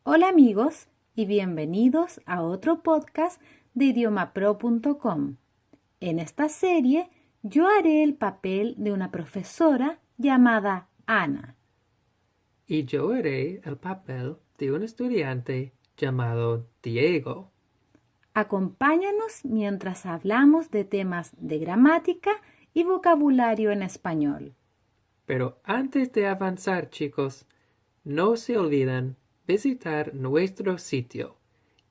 Hola amigos y bienvenidos a otro podcast de idiomapro.com. En esta serie yo haré el papel de una profesora llamada Ana. Y yo haré el papel de un estudiante llamado Diego. Acompáñanos mientras hablamos de temas de gramática y vocabulario en español. Pero antes de avanzar, chicos, no se olviden visitar nuestro sitio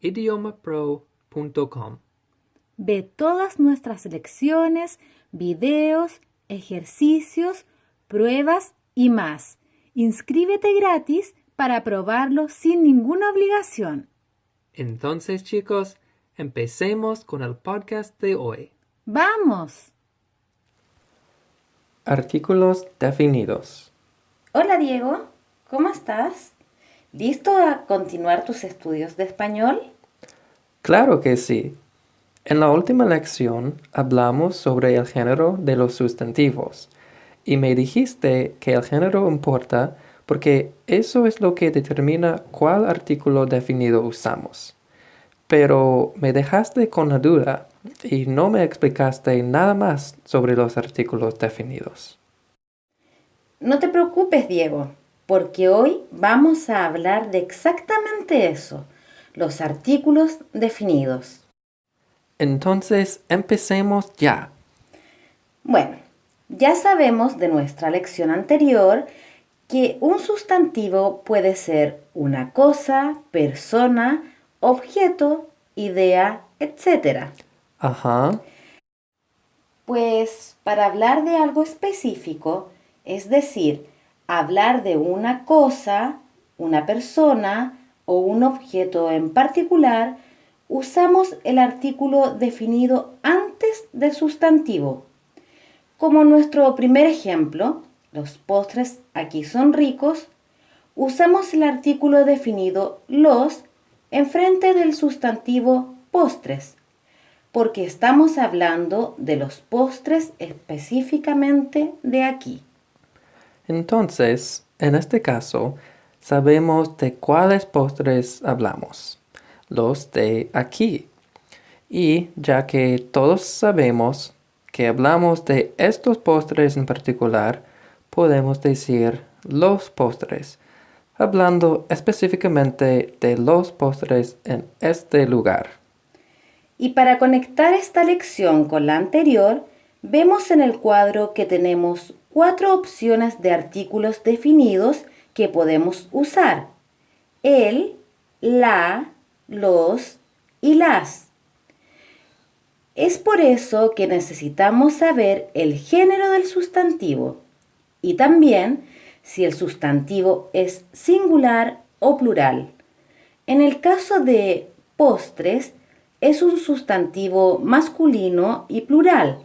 idiomapro.com. Ve todas nuestras lecciones, videos, ejercicios, pruebas y más. Inscríbete gratis para probarlo sin ninguna obligación. Entonces, chicos, empecemos con el podcast de hoy. ¡Vamos! Artículos definidos. Hola Diego, ¿cómo estás? ¿Listo a continuar tus estudios de español? Claro que sí. En la última lección hablamos sobre el género de los sustantivos y me dijiste que el género importa porque eso es lo que determina cuál artículo definido usamos. Pero me dejaste con la duda y no me explicaste nada más sobre los artículos definidos. No te preocupes, Diego, porque hoy vamos a hablar de exactamente eso, los artículos definidos. Entonces, empecemos ya. Bueno, ya sabemos de nuestra lección anterior que un sustantivo puede ser una cosa, persona, objeto, idea, etc. Ajá. Pues para hablar de algo específico, es decir, hablar de una cosa, una persona o un objeto en particular, usamos el artículo definido antes del sustantivo. Como nuestro primer ejemplo, los postres aquí son ricos, usamos el artículo definido los enfrente del sustantivo postres, porque estamos hablando de los postres específicamente de aquí. Entonces, en este caso, sabemos de cuáles postres hablamos, los de aquí. Y ya que todos sabemos que hablamos de estos postres en particular, podemos decir los postres, hablando específicamente de los postres en este lugar. Y para conectar esta lección con la anterior, vemos en el cuadro que tenemos 4 opciones de artículos definidos que podemos usar: el, la, los y las. Es por eso que necesitamos saber el género del sustantivo y también si el sustantivo es singular o plural. En el caso de postres, es un sustantivo masculino y plural.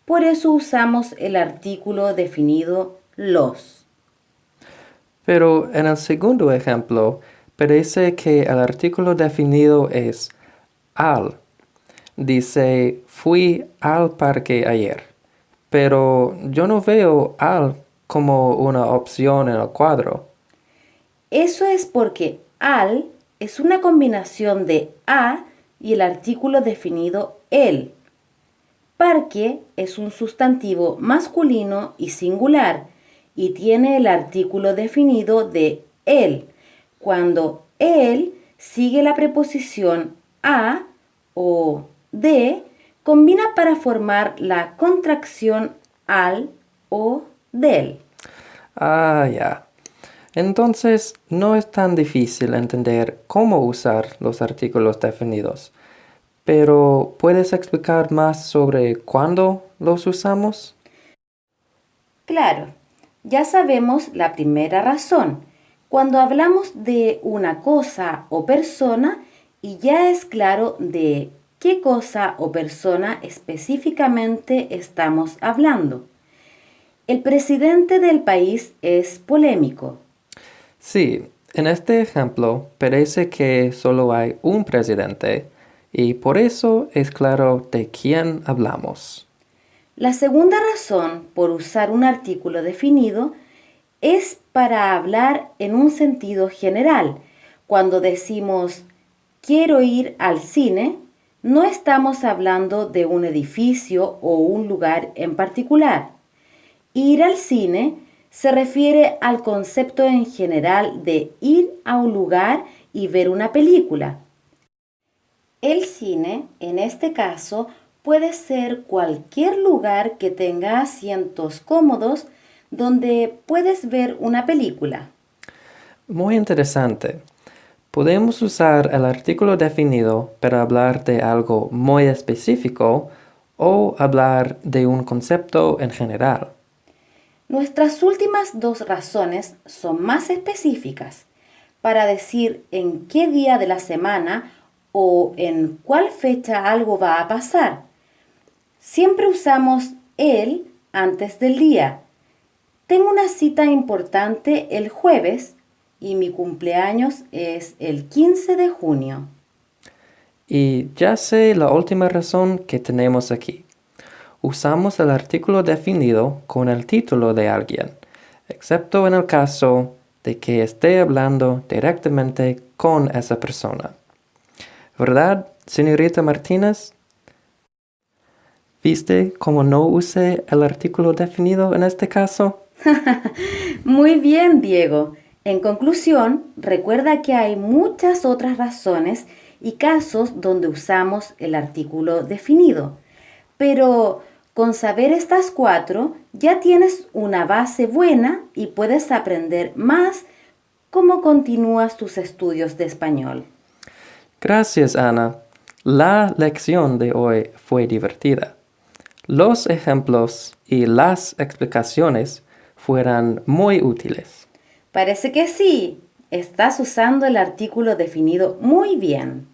Por eso usamos el artículo definido los. Pero en el segundo ejemplo, parece que el artículo definido es al. Dice, fui al parque ayer, pero yo no veo al como una opción en el cuadro. Eso es porque al es una combinación de a y el artículo definido el. Parque es un sustantivo masculino y singular y tiene el artículo definido de el, cuando el sigue la preposición a o de, combina para formar la contracción al o del. Ah, ya. Entonces, no es tan difícil entender cómo usar los artículos definidos. Pero, ¿puedes explicar más sobre cuándo los usamos? Claro, ya sabemos la primera razón. Cuando hablamos de una cosa o persona y ya es claro de qué cosa o persona específicamente estamos hablando. El presidente del país es polémico. Sí, en este ejemplo parece que solo hay un presidente y por eso es claro de quién hablamos. La segunda razón por usar un artículo definido es para hablar en un sentido general, Cuando decimos quiero ir al cine, no estamos hablando de un edificio o un lugar en particular. Ir al cine se refiere al concepto en general de ir a un lugar y ver una película. El cine, en este caso, puede ser cualquier lugar que tenga asientos cómodos donde puedes ver una película. Muy interesante. Podemos usar el artículo definido para hablar de algo muy específico o hablar de un concepto en general. Nuestras últimas dos razones son más específicas para decir en qué día de la semana o en cuál fecha algo va a pasar. Siempre usamos el antes del día. Tengo una cita importante el jueves y mi cumpleaños es el 15 de junio. Y ya sé la última razón que tenemos aquí. Usamos el artículo definido con el título de alguien, excepto en el caso de que esté hablando directamente con esa persona. ¿Verdad, señorita Martínez? ¿Viste cómo no usé el artículo definido en este caso? Muy bien, Diego. En conclusión, recuerda que hay muchas otras razones y casos donde usamos el artículo definido. Pero con saber estas cuatro, ya tienes una base buena y puedes aprender más cómo continúas tus estudios de español. Gracias, Ana. La lección de hoy fue divertida. Los ejemplos y las explicaciones fueron muy útiles. Parece que sí. Estás usando el artículo definido muy bien.